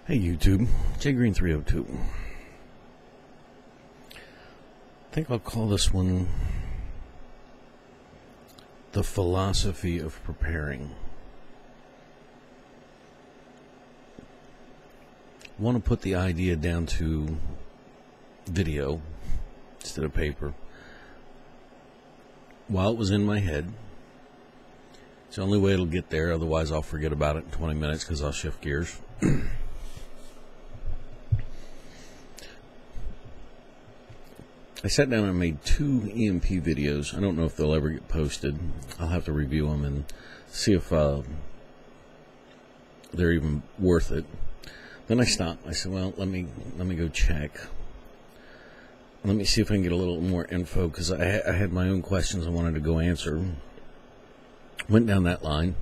Hey YouTube, JGreen302. I think I'll call this one The Philosophy of Preparing. I want to put the idea down to video instead of paper. While it was in my head, it's the only way it'll get there, otherwise I'll forget about it in 20 minutes because I'll shift gears. I sat down and made 2 EMP videos. I don't know if they'll ever get posted. I'll have to review them and see if they're even worth it. Then I stopped. I said, well, let me go check. Let me see if I can get a little more info, because I had my own questions I wanted to go answer. Went down that line.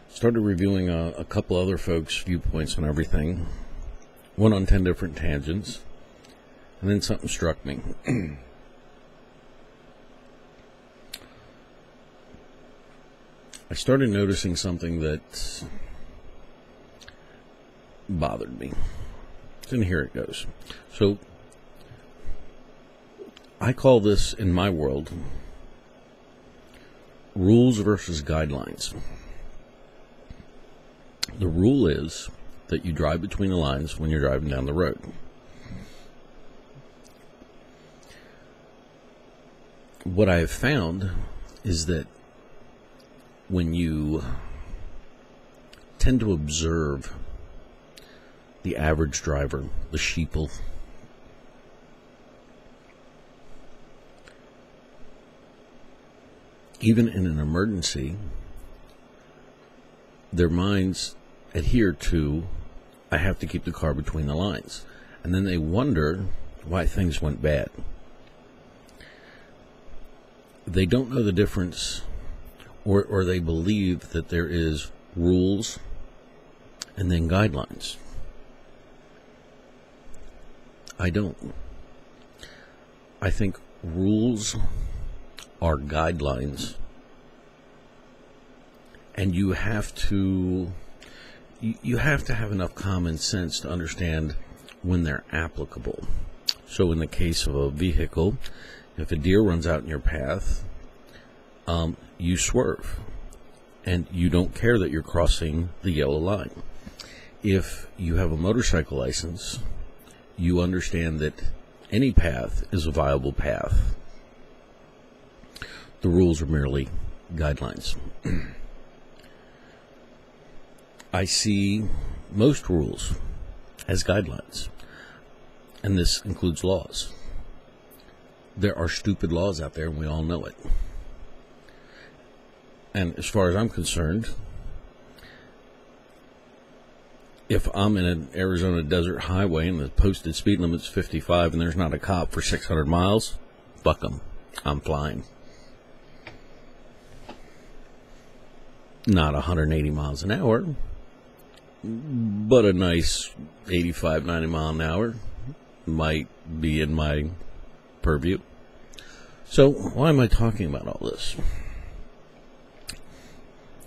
Started reviewing a couple other folks' viewpoints on everything. Went on 10 different tangents. And then something struck me. I started noticing something that bothered me. And here it goes. So, I call this, in my world, rules versus guidelines. The rule is that you drive between the lines when you're driving down the road. What I have found is that when you tend to observe the average driver, the sheeple, even in an emergency, their minds adhere to, I have to keep the car between the lines. And then they wonder why things went bad. They don't know the difference, or they believe that there is rules and then guidelines. I don't. I think rules are guidelines, and you have to have enough common sense to understand when they're applicable. So in the case of a vehicle, if a deer runs out in your path, you swerve, and you don't care that you're crossing the yellow line. If you have a motorcycle license, you understand that any path is a viable path. The rules are merely guidelines. I see most rules as guidelines, and this includes laws. There are stupid laws out there, and we all know it. And as far as I'm concerned, if I'm in an Arizona desert highway and the posted speed limit's 55 and there's not a cop for 600 miles, fuck them. I'm flying. Not 180 miles an hour, but a nice 85, 90 mile an hour might be in my purview. So why am I talking about all this?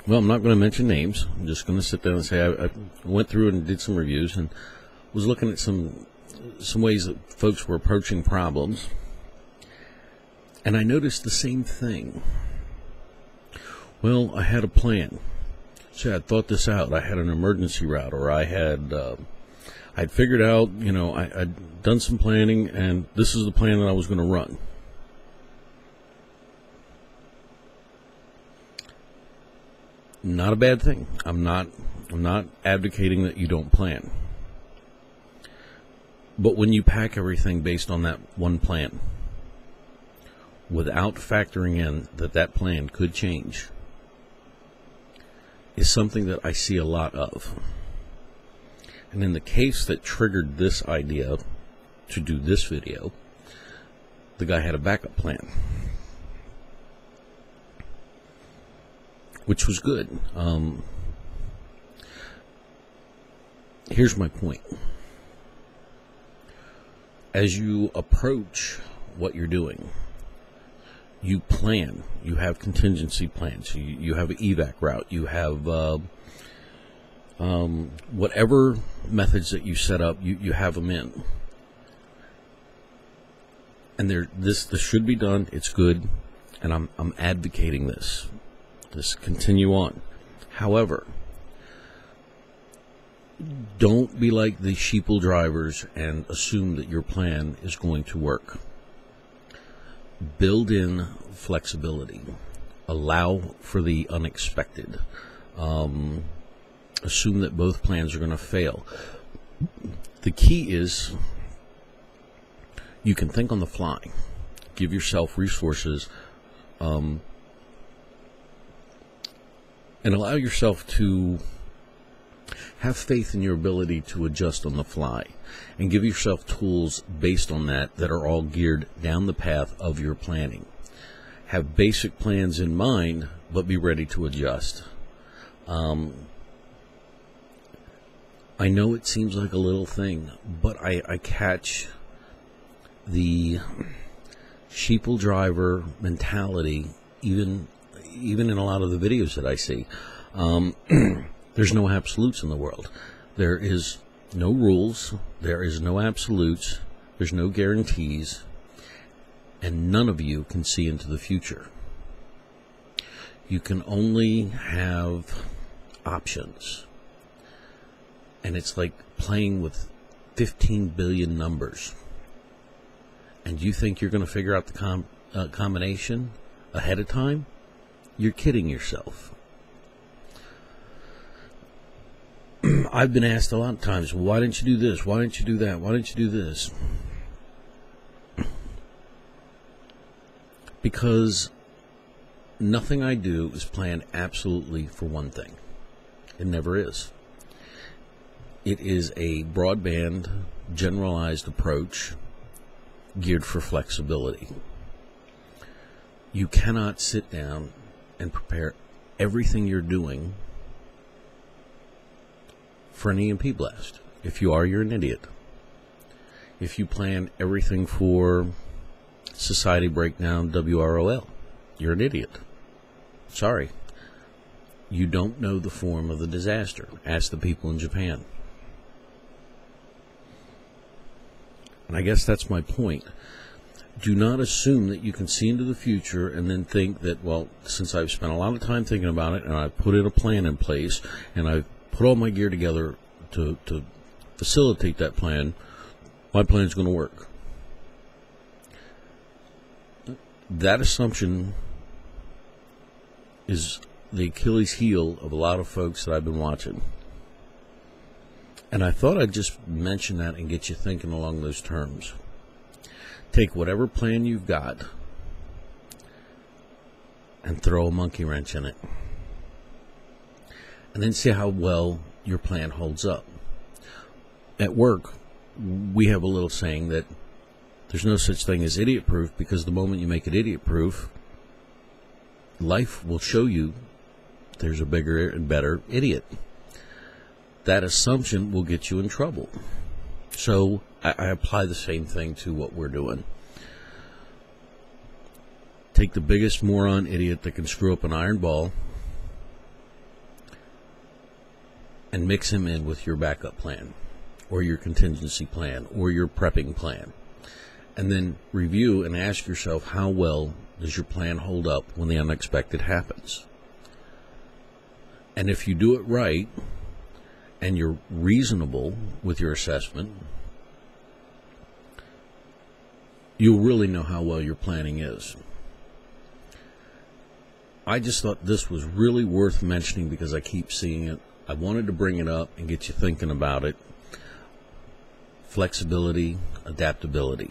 Well, I'm not going to mention names. I'm just going to sit down and say I went through and did some reviews and was looking at some ways that folks were approaching problems, and I noticed the same thing. Well, I had a plan. So I thought this out. I had an emergency route, or I'd figured out, I'd done some planning, and this is the plan that I was going to run. Not a bad thing. I'm not advocating that you don't plan. But when you pack everything based on that one plan, without factoring in that plan could change, is something that I see a lot of. And in the case that triggered this idea to do this video, the guy had a backup plan, which was good. Here's my point. As you approach what you're doing, you plan. You have contingency plans. You have an evac route. You have Whatever methods that you set up, you have them in. And this should be done. It's good, and I'm advocating this. This continue on. However, don't be like the sheeple drivers and assume that your plan is going to work. Build in flexibility. Allow for the unexpected. Assume that both plans are going to fail. The key is you can think on the fly. Give yourself resources, and allow yourself to have faith in your ability to adjust on the fly, and give yourself tools based on that are all geared down the path of your planning. Have basic plans in mind, but be ready to adjust. I know it seems like a little thing, but I catch the sheeple driver mentality even in a lot of the videos that I see. There's no absolutes in the world. There is no rules. There is no absolutes. There's no guarantees. And none of you can see into the future. You can only have options. And it's like playing with 15 billion numbers. And you think you're going to figure out the combination ahead of time? You're kidding yourself. I've been asked a lot of times, why didn't you do this? Why didn't you do that? Why didn't you do this? Because nothing I do is planned absolutely for one thing. It never is. It is a broadband, generalized approach geared for flexibility. You cannot sit down and prepare everything you're doing for an EMP blast. If you are, you're an idiot. If you plan everything for society breakdown, WROL, you're an idiot. Sorry. You don't know the form of the disaster. Ask the people in Japan. And I guess that's my point. Do not assume that you can see into the future and then think that, well, since I've spent a lot of time thinking about it and I've put in a plan in place and I've put all my gear together to facilitate that plan, my plan's going to work. That assumption is the Achilles heel of a lot of folks that I've been watching. And I thought I'd just mention that and get you thinking along those terms. Take whatever plan you've got and throw a monkey wrench in it. And then see how well your plan holds up. At work, we have a little saying that there's no such thing as idiot-proof, because the moment you make it idiot-proof, life will show you there's a bigger and better idiot. That assumption will get you in trouble. So I apply the same thing to what we're doing. Take the biggest moron idiot that can screw up an iron ball and mix him in with your backup plan or your contingency plan or your prepping plan. And then review and ask yourself, how well does your plan hold up when the unexpected happens? And if you do it right and you're reasonable with your assessment, you'll really know how well your planning is. I just thought this was really worth mentioning because I keep seeing it. I wanted to bring it up and get you thinking about it. Flexibility, adaptability.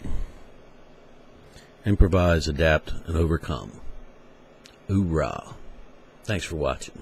Improvise, adapt, and overcome. Hoorah. Thanks for watching.